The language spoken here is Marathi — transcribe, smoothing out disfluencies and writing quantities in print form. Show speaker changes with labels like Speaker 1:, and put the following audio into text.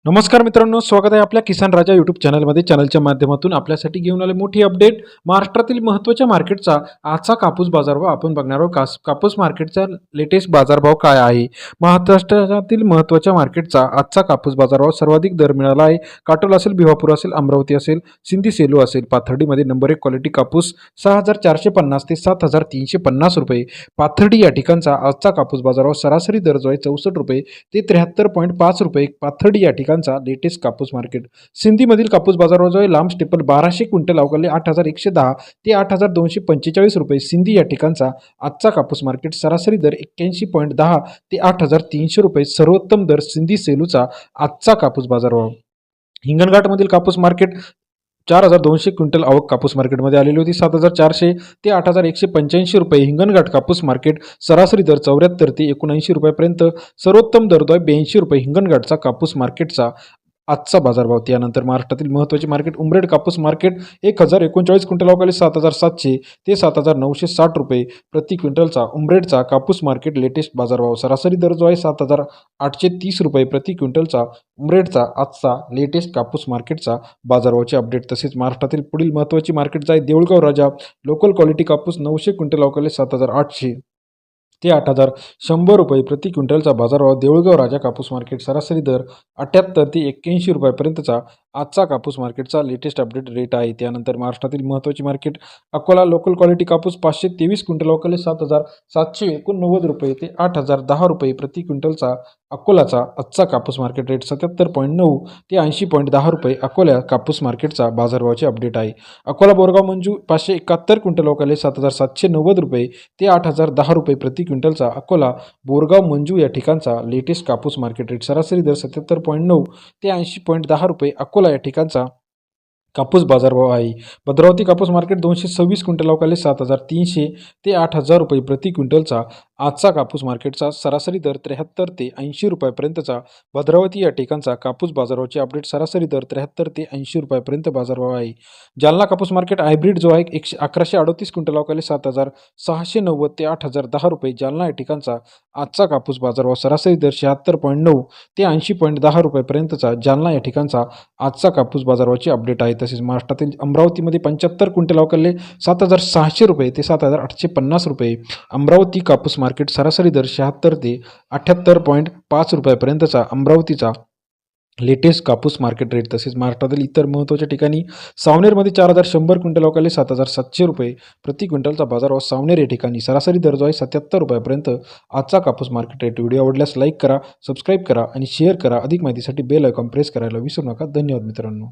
Speaker 1: नमस्कार मित्रांनो, स्वागत आहे आपल्या किसान राजा यूट्यूब चॅनलमध्ये. चॅनलच्या माध्यमातून आपल्यासाठी घेऊन आले मोठी अपडेट. महाराष्ट्रातील महत्त्वाच्या मार्केटचा आजचा कापूस बाजारभाव आपण बघणार आहोत. कापूस मार्केटचा लेटेस्ट बाजारभाव काय आहे? महाराष्ट्रातील महत्त्वाच्या मार्केटचा आजचा कापूस बाजारभाव सर्वाधिक दर मिळाला आहे. काटोल असेल, भिवापूर असेल, अमरावती असेल, सिंधी सेलू असेल. पाथर्डीमध्ये नंबर 1 क्वालिटी कापूस 6,450 ते 7,350 रुपये. पाथर्डी या ठिकाणचा आजचा कापूस बाजारभाव सरासरी दर जो आहे 64 रुपये ते 73.5 रुपये. पाथर्डी या ठिकाणचा लेटेस्ट कापूस मार्केट. सिंधीमधील कापूस बाजारभाव जो आहे लांब स्टेपल 1200 क्विंटल अवघडले 8,110 ते 8,245 रुपये. सिंधी या ठिकाणचा आजचा कापूस मार्केट सरासरी दर 81.10 ते 8,300 रुपये. सर्वोत्तम दर सिंधी सेलूचा आजचा कापूस बाजारभाव. हिंगणघाटमधील कापूस मार्केट 4,200 क्विंटल आवक कापूस मार्केटमध्ये आलेली होती. 7,400 ते 8,185 रुपये. हिंगणघाट कापूस मार्केट सरासरी दर 74 ते 79 रुपयापर्यंत. सर्वोत्तम दर जो आहे 82 रुपये. हिंगणघाटचा कापूस मार्केटचा आजचा बाजारभाव. त्यानंतर महाराष्ट्रातील महत्त्वाचे मार्केट उमरेड कापूस मार्केट 1,039 क्विंटल अवकाळी 7,700 ते 7,960 रुपये प्रति क्विंटलचा उमरेडचा कापूस मार्केट लेटेस्ट बाजारभाव. सरासरी दर जो आहे 7,830 रुपये प्रति क्विंटलचा उमरेडचा आजचा लेटेस्ट कापूस मार्केटचा बाजारभावाचे अपडेट. तसेच महाराष्ट्रातील पुढील महत्त्वाची मार्केट आहे देऊळगाव राजा लोकल क्वालिटी कापूस 900 क्विंटल अवकाळी 7,800 ते 8,100 रुपये प्रति क्विंटलचा बाजारभाव. देऊळगाव राजा कापूस मार्केट सरासरी दर 78 ते 81 रुपयापर्यंतचा आजचा कापूस मार्केटचा लेटेस्ट अपडेट रेट आहे. त्यानंतर महाराष्ट्रातील महत्त्वाची मार्केट अकोला लोकल क्वालिटी कापूस 523 क्विंटल अवकाळी 7,789 रुपये ते 8,010 रुपये प्रति क्विंटलचा अकोलाचा आजचा कापूस मार्केट रेट. 77.9 ते 80.10 रुपये अकोला कापूस मार्केटचा बाजारभावाचे अपडेट आहे. अकोला बोरगाव मंजू 571 क्विंटल अवकाळी 7,790 रुपये ते 8,010 रुपये प्रति क्विंटलचा अकोला बोरगाव मंजू या ठिकाणचा लेटेस्ट कापूस मार्केट रेट. सरासरी दर 77.9 ते 80.10 रुपये अकोला या ठिकाणचा कापूस बाजारभाव आहे. भद्रावती कापूस मार्केट 226 क्विंटल अवकाळी 7,300 ते 8,000 रुपये प्रति क्विंटलचा आजचा कापूस मार्केटचा सरासरी दर 73 ते 80 रुपयापर्यंतचा. भद्रावती या ठिकाणचा कापूस बाजारभावाचे अपडेट. सरासरी दर 73 ते 80 रुपयापर्यंत बाजारभाव आहे. जालना कापूस मार्केट हायब्रिड जो आहे 1138 क्विंटल अवकाळी 7,690 ते 8,010 रुपये. जालना या ठिकाणचा आजचा कापूस बाजारभाव. सरासरी दर 76.9 ते 80.10 रुपयापर्यंतचा जालना या ठिकाणचा आजचा कापूस बाजारभावाचे अपडेट आहे. तसेच महाराष्ट्रातील अमरावतीमध्ये 75 क्विंटल अवकाळी 7,600 रुपये ते 7,850 रुपये. अमरावती कापूस मार्केट सरासरी दर 76 ते 78.5 रुपयापर्यंतचा अमरावतीचा लेटेस्ट कापूस मार्केट रेट. तसेच महाराष्ट्रातील इतर महत्त्वाच्या ठिकाणी सावनेरमध्ये 4,100 क्विंटल अवकाळी 7,700 रुपये प्रति क्विंटलचा बाजारभाव. सावनेर या ठिकाणी सरासरी दर जो आहे 77 रुपयापर्यंत आजचा कापूस मार्केट रेट. व्हिडिओ आवडल्यास लाईक करा, सबस्क्राईब करा आणि शेअर करा. अधिक माहितीसाठी बेल आयकॉन प्रेस करायला विसरू नका. धन्यवाद मित्रांनो.